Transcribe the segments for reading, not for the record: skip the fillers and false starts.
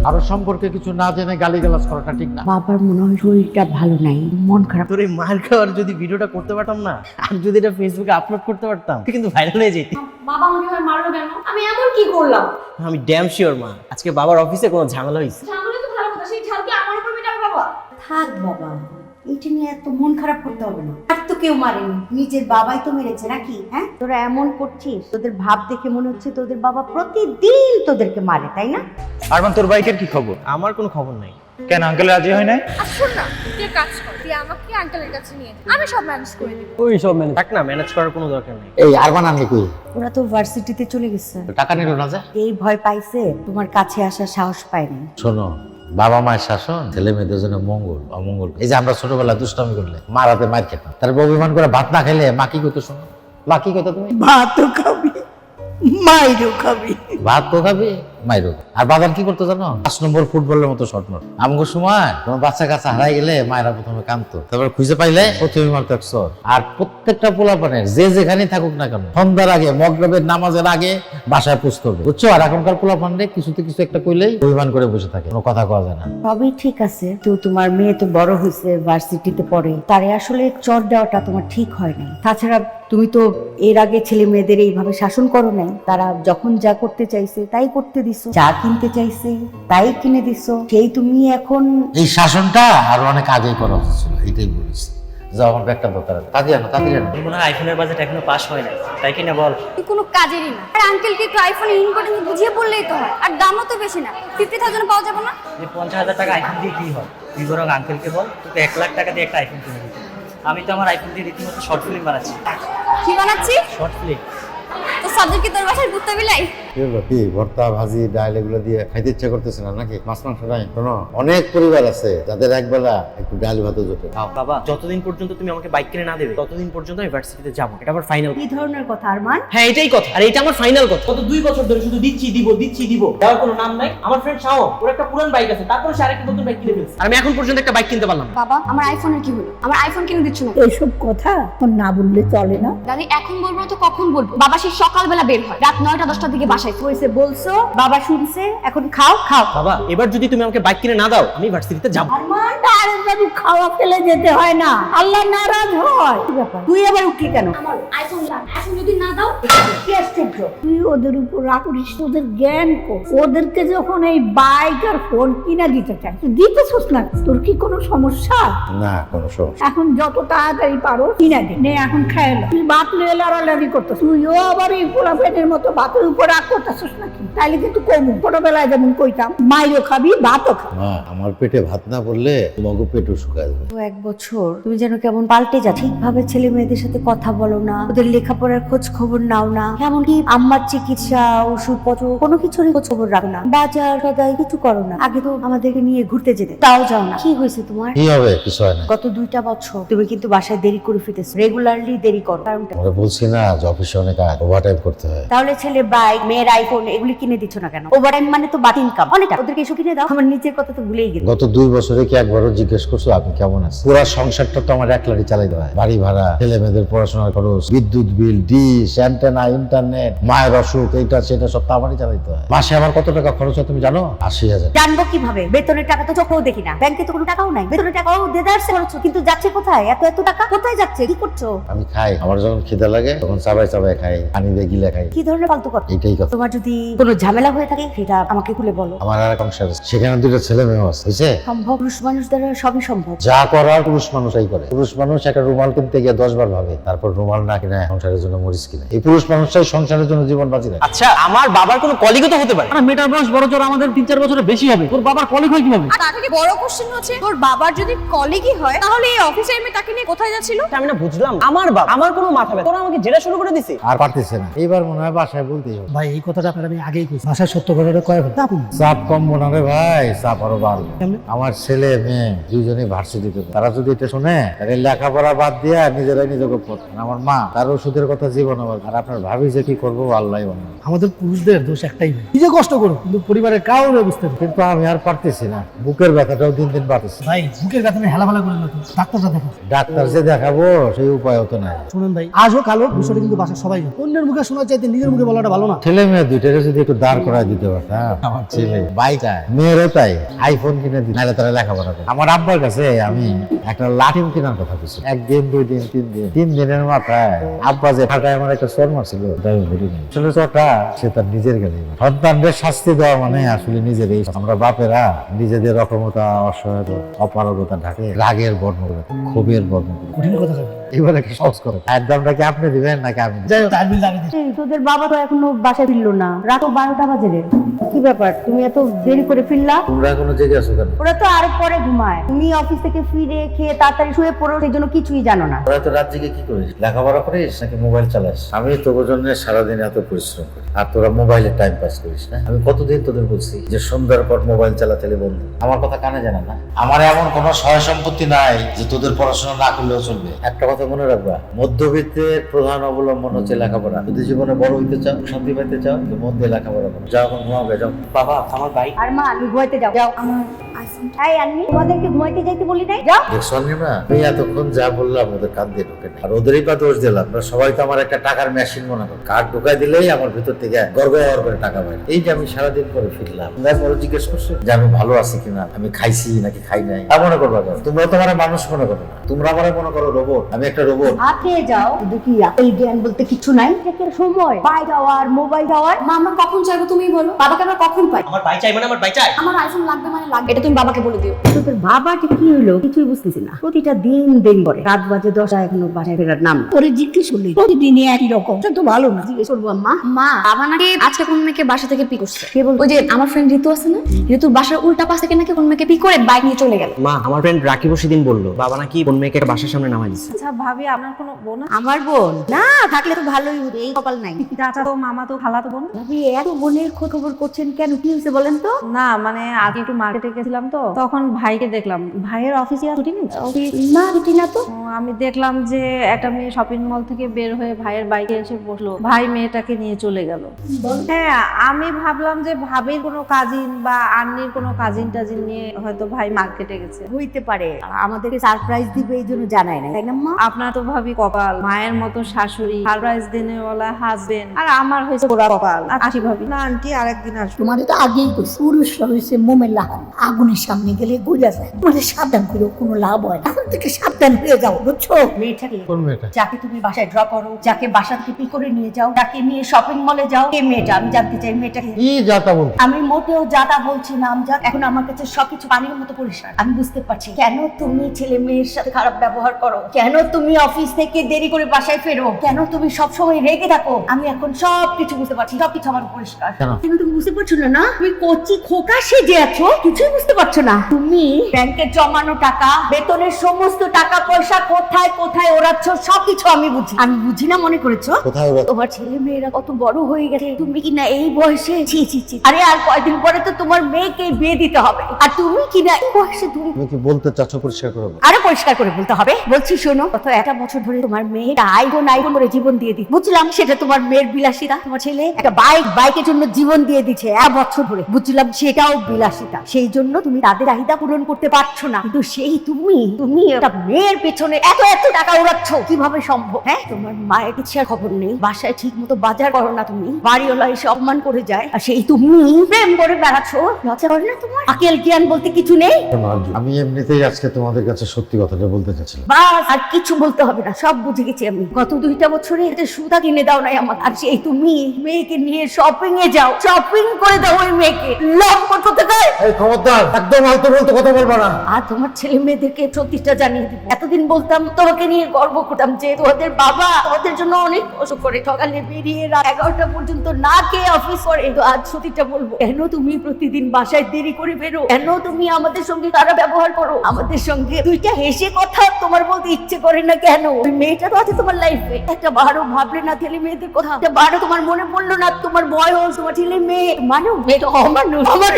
আরো সম্পর্কে কিছু না জেনে গালিগালাজ করাটা ঠিক না। বাবার মনে হয় শরীরটা ভালো নাই, মন খারাপ। তোর এই মার খাওয়ার যদি ভিডিওটা করতে পারতাম না, আর যদি এটা ফেসবুকে আপলোড করতে পারতাম, তুই কিন্তু ভাইরাল হয়ে যেতি। বাবা আমাকে ভাই মারলো কেন? আমি এমন কি করলাম? আমি ড্যাম শিওর মা, আজকে বাবার অফিসে কোনো ঝামেলা হয়েছে। ঝামেলা তো ভালো কথা, সেই ঝাল কি আমার উপর মেটাবে বাবা? থাক বাবা, এটা নিয়ে এত মন খারাপ করতে হবে না। আর তো কেউ মারেনি, নিজের বাবাই তো মেরেছে নাকি? হ্যাঁ, তোরা এমন করছিস, তোদের ভাব দেখে মনে হচ্ছে তোদের বাবা প্রতিদিন তোদেরকে মারে, তাই না? আরমান, তোর বাইকের কি খবর? আমার কোনো খবর নাই। কেন আঙ্কেল রাজি হয় নাই? আর শোন না, তুই কাজ কর, তুই আমাকে আঙ্কেলের কাছে নিয়ে যা, আমি সব ম্যানেজ করে দিব। ওই সব ম্যানেজ থাক না, ম্যানেজ করার কোনো দরকার নেই। এই আরমান আনলি কই? ওরা তো ভার্সিটিতে চলে গেছে। টাকা নিল না যে? এই ভয় পাইছে, তোমার কাছে আসার সাহস পায়নি। শোনো, বাবা মায়ের শাসন ছেলে মেয়েদের জন্য মঙ্গল অমঙ্গল। এই যে আমরা ছোটবেলায় দুষ্টামি করলে মারাতে মার খেতাম, তারপর অভিমান করে ভাত না খেলে মা কি করতো? শোনো, মা কি করতো? তুমি ভাতও খাবি, মাইরও খাবি। ভাত তো খাবি, মাইরো। আর বাদাম কি করতো জানো? 5 নম্বর ফুটবলের মতো শট মার। আমগো সময় তোমার বাচ্চা কাচ্চা হারাই গেলে মায়েরা প্রথমে কাঁদতো, তারপর খুঁজে পাইলে প্রথমে মারতো 100। আর প্রত্যেকটা পোলাপানের যে যেখানে থাকুক না কেন, সন্ধ্যার আগে মগরিবের নামাজের আগে বাসায় পুষতে হবে, বুঝছো? আর এখনকার পোলাপানরে কিছুতে কিছু একটা কইলেই অভিমান করে বসে থাকে, কোনো কথা কওয়া যায় না। সবই ঠিক আছে, তো তোমার মেয়ে তো বড় হয়েছে, ভার্সিটিতে পড়ে, তারে আসলে চট দেওয়াটা তোমার ঠিক হয় নাই। তাছাড়া তুমি তো এর আগে ছেলে মেয়েদের এইভাবে শাসন করো নাই। তারা যখন যা করতে চাইছে তাই করতে দিছো, যা কিনতে চাইছে তাই কিনে দিছো। সেই তুমি এখন এই শাসনটা আরো অনেক আগেই করা উচিত ছিল, এটাই বলেছি। যাও, আমার ব্যাগটা দরকার। তাড়াতাড়ি আনো, তাড়াতাড়ি আনো। মনে হয় আইফোনের বাজেট এখনো পাস হয় নাই, তাই কি না বল? তুই কোনো কাজেরই না। আর আঙ্কেলকে একটু আইফোন ইম্পর্টেন্স বুঝিয়ে বললেই তো হয়। আর দামও তো বেশি না, 50,000 পাওয়া যাবে না? যে 50,000 টাকা আইফোন দিয়ে কি হয়? তুই বরং আঙ্কেলকে বল তোকে 1 লাখ টাকা দিয়ে একটা আইফোন কিনে দিতে। আমি তো আমার আইফোন দিয়ে রীতিমতো শর্ট ফিল্ম বানাচ্ছি। কি বানাচ্ছিস? Short film. তো সাবজেক্ট কি তোর বাসায় কুত্তা বিলাই? কি হলো? কি ভর্তা ভাজি ডাল এগুলো দিয়ে খাইতে ইচ্ছা করতেছে না নাকি? মাছ মাংস নাই? শোনো, অনেক পরিবার আছে যাদের একবেলা একটু ডাল ভাতও জোটে। বাবা, যতদিন পর্যন্ত তুমি আমাকে বাইক কিনে না দেবে ততদিন পর্যন্ত আমি ভার্সিটিতে যাবো। এটা আমার ফাইনাল। কি ধরনের কথা আরমান? হ্যাঁ, এটাই কথা, আর এটা আমার ফাইনাল কথা। গত 2 বছর ধরে শুধু দিচ্ছি দিব দেওয়ার কোনো নাম নাই। আমার ফ্রেন্ড শাও, ওর একটা পুরান বাইক আছে, তারপরে সে আরেকটা নতুন বাইক কিনে ফেলছে, আর আমি এখন পর্যন্ত একটা বাইক কিনতে পারলাম না। বাবা, আমার আইফোনের কি হলো? আমার আইফোন কিনে দিচ্ছ না? এইসব কথা এখন না বললে চলে না। দাদি, এখন বলবো না তো কখন বলবো? বাবা সেই সকালবেলা বের হয়, রাত 9টা-10টার দিকে বাসায়। হয়েছে বলছো, বাবা শুনছে, এখন খাও খাও। বাবা, এবার যদি তুমি আমাকে বাইক কিনে না দাও আমি ভার্সিটিতে যাবো। আরমান, আরে বাবু, খাওয়া ফেলে যেতে হয় না, আল্লাহ নারাজ হয়। কি ব্যাপার, তুই আবার উঠলি কেন? আমার আইফোন লাগ, এখন যদি না দাও। কি আশ্চর্য, তুই ওদের উপর রাগ করিস, ওদের জ্ঞান কর। ওদেরকে যখন এই বাইক আর ফোন কিনা দিতে চাই, তুই দিতেছিস না, তোর কি কোনো সমস্যা? না, কোনো সমস্যা। এখন যত তাড়াতাড়ি পারো কিনা দে। নে এখন খায় না, তুই ভাত নিয়ে লড়ালড়ি করতেছ, তুইও আবার এই পোলা পেটের মতো ভাতের উপর রাগ করতেছিস নাকি? তাইলে কিন্তু কমু। ছোটবেলায় যেমন কইতাম, মাইরও খাবি ভাতও খাবি। মা, আমার পেটে ভাত না পড়লে তোমাকে পেটও শুকায় যাবে। 1 বছর তুমি যেন কেমন পাল্টে যা। ঠিকভাবে ছেলে মেয়েদের সাথে কথা বলো না, ওদের লেখাপড়ার খোঁজ খবর নাও না, এমনকি আম্মার চিকিৎসা ওষুধপত্র কোনো কিছুরই খোঁজ খবর রাখো না, বাজার সদাই কিছু করো না। আগে তো আমাদেরকে নিয়ে ঘুরতে যেতে, তাও যাও না। কি হয়েছে তোমার? কি হবে? কিছু হয় না। গত 2টা বছর তুমি কিন্তু বাসায় দেরি করে ফিরতেছো, রেগুলারলি দেরি করো। কারণটা আমরা বলছি না যে অফিসে অনেক ওভারটাইম করতে হয়। তাহলে ছেলে বাইক, মেয়ের আইফোন এগুলি কিনে দিচ্ছ না কেন? ওভারটাইম মানে তো বাদ ইনকাম অনেকটা, ওদেরকে এসব কিনে দাও। আমার নিজের কথা তো ভুলেই গেল। গত 2 বছরে কি একবারও জিজ্ঞেস করছো আপনি কেমন আছেন? পুরো সংসারটা তো আমার একলারই চালাইতে হয়। বাড়ি ভাড়া, ছেলে মেয়েদের পড়াশোনার খরচ, বিদ্যুৎ বিল, ডিশ, অ্যান্টেনা, ইন্টারনেট, মায়ের অসুখ, এইটা সেটা সব তো আমারই চালাইতে হয়। মাসে আমার কত টাকা খরচ হয় তুমি জানো? 80,000। জানবো কিভাবে? বেতনের টাকা তো চোখেও দেখি না, ব্যাংকে তো কোনো টাকাও নাই। বেতনের টাকাও দেদারসে খরচ, কিন্তু যাচ্ছে কোথায়? এত এত টাকা কোথায় যাচ্ছে? কি করছো? আমি খাই, আমার যখন খিদে লাগে তখন চাবাই চাবাই খাই, পানি দিয়ে গিলে খাই। কি ধরনের ফালতু কথা? এইটাই কথা। তোমার যদি কোনো ঝামেলা হয়ে থাকে সেটা আমাকে খুলে বলো। আমার আর এক সংসার আছে, সেখানে 2টা ছেলে মেয়ে আছে, বুঝছে? সম্ভব, পুরুষ মানুষ দ্বারা সবই সম্ভব। যা করার পুরুষ মানুষই করে। পুরুষ মানুষ একটা রুমাল কিনতে গিয়ে 10 বার ভাবে, তারপর রুমাল না কিনে সংসারের জন্য মরিচ কিনে। এই পুরুষ মানুষটাই সংসারের জন্য জীবন বাঁচি রাখে। আচ্ছা, আমার বাবার কোনো কলিগও তো হতে পারে না। মেয়েটার বয়স বড় জোর আমাদের 3-4 বছরের বেশি হবে, তোর বাবার কলিগ হয় কিভাবে? আর তার থেকে বড় কোশ্চেন হচ্ছে, তোর বাবার যদি কলিগই হয় তাহলে এই অফিসে আমি তাকে নিয়ে কোথায় যাচ্ছিল? আমি না বুঝলাম, আমার বাবা, আমার কোনো মাথা ব্যথা, তোরা আমাকে জেলা শুরু করে দিছিস। আর পারতেছে না, এইবার মনে হয় বাসায় বলতেই হবে। ভাই, এই কথাটা আপনার আমি আগেই কইছি, ভাষায় সত্য কথাটা কয় ফেলতে আপনি। চাপ কমবো না রে ভাই, চাপ আরো বাড়বে। আমার ছেলে মেয়ে দুইজনেই ভার্সিটিতে, তারা যদি এটা শুনে তাহলে লেখাপড়া বাদ দিয়ে নিজেরাই নিজেকে পড়তেন। আমার মা, তার ওষুধের কথা জীবন আমার। আর আপনার ভাবি যে কি করবো আল্লাহ জানে। আমাদের পুরুষদের দোষ একটাই, ভাই, নিজে কষ্ট করো কিন্তু পরিবারের কাউরে বুঝতে পারে। কিন্তু আমি আর পারতেছি না, বুকের ব্যথাটাও দিন দিন বাড়তেছে। ভাই, বুকের ব্যথা নিয়ে হেলাফেলা করে না, ডাক্তারটা দেখো। ডাক্তার যে দেখাবো সেই উপায়ও তো নাই। শুনেন ভাই, আজ হোক কালো বিষয়টা কিন্তু বাসা সবাই জানে। অন্যের মুখে শোনা চাইতে নিজের মুখে বলাটা ভালো না। ছেলে মেয়ে দুইটাকে যদি একটু দাঁড় করায় দিতে পারতাম, আমার ছেলে বাইক চায়, মেয়েরও তাই আইফোন কিনে দিই, নাহলে তারা লেখাপড়া করে। আমার আব্বার কাছে আমি একটা লাঠিম কেনার কথা বলছি, 1 দিন 2 দিন 3 দিনের মাথায় আব্বা যে ফাটায় আমার একটা চর মারছিল, ওটা আমি ভুলি না। আসলে চরটা সে তার নিজের গেলে, সন্তানদের শাস্তি দেওয়া মানে আসলে নিজের এই, আমরা বাপেরা নিজেদের অক্ষমতা, অসহায়তা, অপারগতা ঢাকে রাগের বর্ণ করে, ক্ষোভের বর্ণ করে। কঠিন কথা খাবি এবারে কি সহজ করে, একদমটা কি আপনি দিবেন নাকি আমি দিব? যাই হোক, তার বিল আমি দিচ্ছি। এই, তোদের বাবা তো এখনো বাসায় ফিরলো না, রাত 12টা বাজে রে। কি ব্যাপার, তুমি এত দেরি করে ফিরলা? তোমরা এখনো জেগে আছো কেন? ওরা তো আরো পরে ঘুমায়, তুমি অফিস থেকে ফিরে খেয়ে তাড়াতাড়ি শুয়ে পড়ো, সেই জন্য কিছুই জানো না। তোরা তো রাত জেগে কি করিস, লেখাপড়া করিস নাকি মোবাইল চালাস? আমি তোর জন্য সারাদিন এত পরিশ্রম করি আর তোরা মোবাইলে টাইম পাস করিস না। আমি কতদিন তোদের বলছি যে সন্ধ্যার পর মোবাইল চালাতে বন্ধু, আমার কথা কানে জানা না? আমার এমন কোনো সহায় সম্পত্তি নাই যে তোদের পড়াশোনা না করলেও চলবে। একটা কথা মনে রাখবা, মধ্যবিত্তের প্রধান অবলম্বন হচ্ছে লেখাপড়া। যদি জীবনে বড় হইতে চাও, শান্তি পাইতে চাও, তো মন দিয়ে লেখাপড়া করো। যাও এখন ঘুমাবে, যাও। বাবা আমার বাইক। আর মা, আমি ঘুমাইতে যাও। যাও। আমার আইফোন। এই আন্নি, তোমাদেরকে ঘুমাইতে যাইতে বলি নাই? যাও। দেখছো না, আমি এতক্ষণ যা বললাম ওদের কান দিয়ে ঢুকে না, আর ওদেরই বা দোষ দিলাম। ওরা সবাই তো আমার একটা টাকার মেশিন মনে করে, কার্ড ঢুকাই দিলেই আমার ভিতর থেকে গড়গড় করে টাকা পাই। এই যে আমি সারাদিন পরে ফিরলাম, তারপরে জিজ্ঞেস করছো যে আমি ভালো আছি কিনা, আমি খাইছি নাকি খাই নাই, তা মনে করবা কেন? তোমরা তো আমার মানুষ মনে করো না, তোমরা আমার মনে করো রোবট। আমি একটা রোবট। হাতে যাও, শুধু কি আকল জ্ঞান বলতে কিছু নাই? একটা সময় বাই যাওয়ার, মোবাইল যাওয়ার। মা, আমরা কখন চাইবো তুমিই বলো, বাবাকে আমরা কখন পাই? আমার বাইক চাই মানে আমার বাইক চাই। আমার আইফোন লাগবে মানে লাগবে, এটা তুমি বাবাকে বলে দিও। তোদের বাবাকে কি হলো কিছুই বুঝতেছি না, প্রতিটা দিন দেরি করে, রাত বাজে 10টা এখনো বাসায় ফেরার নাম। ওরে জিজ্ঞেস করলি প্রতিদিনই একই রকম, সে তো ভালো না। জিজ্ঞেস করবো আম্মা? মা, বাবা নাকি আজকে কোন মেয়েকে বাসা থেকে পিক করছে। কে বলছে? ওই যে আমার ফ্রেন্ড ঋতু আছে না, ঋতুর বাসার উল্টা পাশ থেকে নাকি কোন মেয়েকে পিক করে বাইক নিয়ে চলে গেল। মা, আমার ফ্রেন্ড রাকিব সেদিন বললো বাবা নাকি কোন মেয়েকে বাসার সামনে নামাই দিচ্ছে। আচ্ছা ভাবি, আপনার কোনো বোন আছে? আমার বোন না থাকলে তো ভালোই হতো, এই কপাল নাই। চাচা তো, মামা তো, খালা তো বোন? ভাবি এত বোনের খবর করছেন কেন, কি হয়েছে বলেন তো? না মানে আগে একটু মার্কেটে গেছিলাম তো, তখন ভাইকে দেখলাম, ভাইয়ের অফিসে ছুটি নেই। না ছুটি না তো। আমি দেখলাম যে একটা মেয়ে শপিং মল থেকে বের হয়ে ভাইয়ের বাইকে এসে বসলো, ভাই মেয়েটাকে নিয়ে চলে গেল। হ্যাঁ, আমি ভাবলাম যে ভাবির কোনো কাজিন বা আন্নির কোনো কাজিন টাজিন নিয়ে হয়তো ভাই মার্কেটে গেছে। হইতে পারে, আমাদেরকে সারপ্রাইজ দিবে এই জন্য জানাই না, তাই না মা? আপনার তো ভাবি কপাল, মায়ের মতো শাশুড়ি, সারপ্রাইজ দিনেওয়ালা হাজবেন্ড, আর আমার হয়েছে পোড়া কপাল। আসি ভাবি। না আন্টি, আরেকদিন আসবো। তোমার তো আগেই কইছি, পুরুষরা হয়েছে মোমের লাহান, আগুনের সামনে গেলে গইলা যায়। তোমাদের সাবধান করে কোনো লাভ হয় না, এখন থেকে সাবধান হয়ে যাও, বুঝছো? মেয়েটাকে, কোন মেয়েটা? যাকে তুমি বাসায় ড্রপ করো, যাকে বাসা থেকে পিক করে নিয়ে যাও, যাকে নিয়ে শপিং মলে যাও, কে মেয়েটা? আমি জানতে চাই মেয়েটাকে। কি যাতা বলতে? আমি মোটেও যাতা বলছি না আমজাদ, এখন আমার কাছে সবকিছু পানির মতো পরিষ্কার। আমি বুঝতে পারছি কেন তুমি ছেলে মেয়ের সাথে খারাপ ব্যবহার করো, কেন তুমি অফিস থেকে দেরি করে বাসায় ফেরো, কেন তুমি সবসময় রেগে থাকো। আমি এখন সবকিছু বুঝতে পারছি, সবকিছু আমার পরিষ্কার। কেন? কিন্তু তুমি বুঝতে পারছো না, তুমি কচি খোকা সেজে আছো, কিছুই বুঝতে পারছো না। তুমি ব্যাংকে জমানো টাকা, বেতনের সমস্ত টাকা পয়সা কোথায় কোথায় ওড়াচ্ছ, সবকিছু আমি বুঝি। আমি বুঝি না মনে করেছো? কোথায় ওরা? তোমার ছেলে মেয়েরা কত বড় হয়ে গেছে, তুমি কিনা এই বয়সে ছি ছি ছি। আরে আর কয়দিন পরে তো তোমার মেয়েকে বিয়ে দিতে হবে, আর তুমি কিনা এই বয়সে তুমি। তুমি কি বলতে চাচ্ছ পরিষ্কার করো? আরে পরিষ্কার করে বলতে হবে। বলছি শোনো, গত 1 বছর ধরে তোমার মেয়ে আইফোন করে জীবন দিয়ে দিচ্ছে, বুঝলাম সেটা তোমার মেয়ের বিলাসিতা। তোমার ছেলে একটা বাইকের জন্য জীবন দিয়ে দিচ্ছে 1 বছর ধরে, বুঝলাম সেটাও বিলাসিতা। সেই জন্য তুমি তাদের চাহিদা পূরণ করতে পারছো না, কিন্তু সেই তুমি একটা মেয়ের পেছনে এত এত টাকা উড়াচ্ছ, কিভাবে সম্ভব? হ্যাঁ, তোমার মায়ের ইচ্ছার খবর নেই, বাসায় ঠিক মতো বাজার করো না, তুমি বাড়িওয়ালা এসে অপমান করে যায়, আর সেই তুমি প্রেম করে বেড়াচ্ছ। লজ্জা করে না তোমার? আকেল জ্ঞান বলতে কিছু নেই? আমি এমনিতেই আজকে তোমাদের কাছে সত্যি কথাটা বলতে চাচ্ছিলাম। বাস, আর কিছু বলতে হবে না, সব বুঝে গেছি আমি। গত 2টা বছরে একটা সুতা কিনে দাও নাই আমার, আর সেই তুমি মেয়েকে নিয়ে শপিং এ যাও, শপিং করে দাও ওই মেয়েকে। লভ করতে থাকে। এই খবরদার, একদম আলতো বলতে কথা বলবা না। আর তোমার ছেলে মেয়েদেরকে সত্যিটা জানিয়ে দিব। এতদিন বলতাম, তোমাকে নিয়ে গর্ব করতাম যে তোমাদের বাবা তোমাদের জন্য অনেক কষ্ট করে, সকালে বেরিয়ে রাত 11টা পর্যন্ত না খেয়ে অফিস করে। তো আজ সত্যিটা বলবো, কেন তুমি প্রতিদিন বাসায় দেরি করে বেরো, কেন তুমি আমাদের সঙ্গে খারাপ ব্যবহার করো, আমাদের সঙ্গে 2টা হেসে কথা তোমার বলতে ইচ্ছে করে না কেন? ওই মেয়েটা তো আছে তোমার লাইফে, একটা বারো ভাবলে না ছেলে মেয়েদের কথা, একটা বারো তোমার মনে পড়লো না তোমার বয়স, তোমার ছেলে মেয়ে, মানুষ মেয়েটা অমানুষ। আমার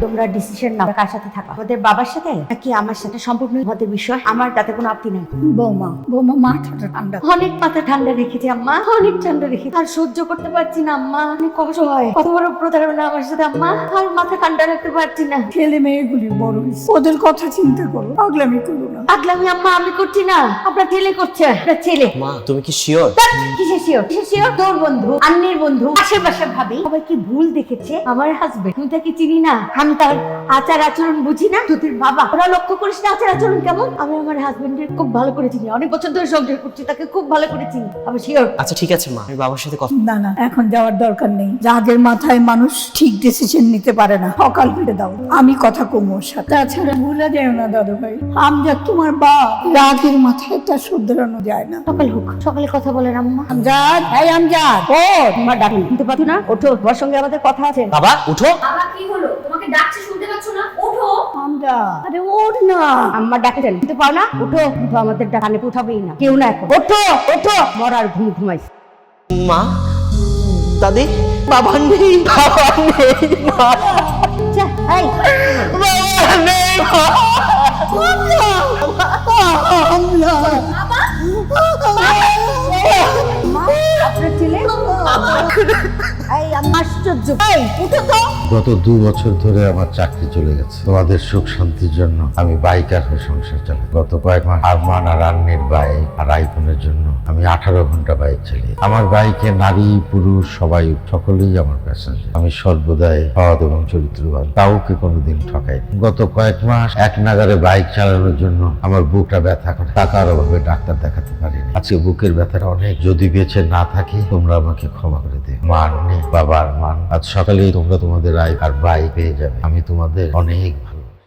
তোমরা ডিসিশন নাও, কার সাথে থাকা, আমাদের বাবার সাথে নাকি আমার সাথে? সম্পূর্ণ আমাদের বিষয়, আমার তাতে কোনো আপত্তি নাই। বৌমা বৌমা মাথাটা ঠান্ডা। অনেক মাথা ঠান্ডা রেখেছি আম্মা, অনেক ঠান্ডা রেখেছি। আর সহ্য করতে পারছি না আম্মা, অনেক কষ্ট হয়। কত বড় প্রতারণা আমার সাথে আম্মা, আর মাথা ঠান্ডা রাখতে পারছি না। ছেলে মেয়েগুলি বড় হয়েছে, ওদের কথা চিন্তা করো, পাগলামি করো না। আগলামি আম্মা আমি করছি না, আপনার ছেলে করছে, আপনার ছেলে। মা তুমি কি শিওর? কিসের শিওর? কিসের শিওর? তোর বন্ধু, আন্নির বন্ধু, আশেপাশে ভাবি সবাই কি ভুল দেখেছে আমার হাজবেন্ড? তুমি তাকে চিনি না, আমি তার আচার আচরণ বুঝি না? তোদের বাবা ওরা লক্ষ্য করিস না আচার আচরণ কেমন? আমি আমার হাজবেন্ডের খুব ভালো করে চিনি, অনেক বছর ধরে সংসার করছি, তাকে খুব ভালো করে চিনি। আমি শিওর। আচ্ছা ঠিক আছে মা, আমি বাবার সাথে কথা। না না, এখন যাওয়ার দরকার নেই। রাগের মাথায় মানুষ ঠিক ডিসিশন নিতে পারে না। সকাল ফিরে দাও, আমি কথা কম ওর সাথে। তাছাড়া ভুলে যেও না দাদু ভাই, আমজাদ তোমার বাপ, রাগের মাথায় তা শুধরানো যায় না। সকাল হোক, সকালে কথা বলেন আম্মা। আমজাদ, এই আমজাদ, ও তোমার ডাকুন শুনতে পাচ্ছ না? ওঠো, তোমার সঙ্গে আমাদের কথা আছে। বাবা উঠো। বাবা কি হলো? তোমাকে ডাকছে শুনতে পাচ্ছ না? ওঠো। আমজাদ, আরে ওঠ না, আম্মা ডাকছেন, শুনতে পাও না? ওঠো, কিন্তু আমাদের কানে উঠাবেই না, কেউ না এখন। ওঠো ওঠো, মরার ঘুম ঘুমাইছে। মা, দাদি, বাবা নেই, বাবা নেই, মা। যা, এই, বাবা নেই, মা। মা, আপনার ছেলে? এই আম্মা আশ্চর্য, এই উঠো তো। গত 2 বছর ধরে আমার চাকরি চলে গেছে। তোমাদের সুখ শান্তির জন্য আমি বাইকার হয়ে সংসার চালাই। গত কয়েক মাস আরমান আর আন্নির বাইক আর আইফোনের জন্য আমি 18 ঘন্টা বাইক চালাই। আমার বাইকে নারী পুরুষ সবাই, সকলেই আমার প্যাসেঞ্জার। আমি সর্বদাই সৎ এবং চরিত্রবান, কাউকে কোনোদিন ঠকাই। গত কয়েক মাস এক নাগারে বাইক চালানোর জন্য আমার বুকটা ব্যথা করে, টাকার অভাবে ডাক্তার দেখাতে পারিনি। আজকে বুকের ব্যথাটা অনেক। যদি বেঁচে না থাকি তোমরা আমাকে ক্ষমা করে দিও। মা নেই, বাবার মান, আজ সকালেই তোমরা তোমাদের আর বাইক পেয়ে যাবে। আমি তোমাদের অনেক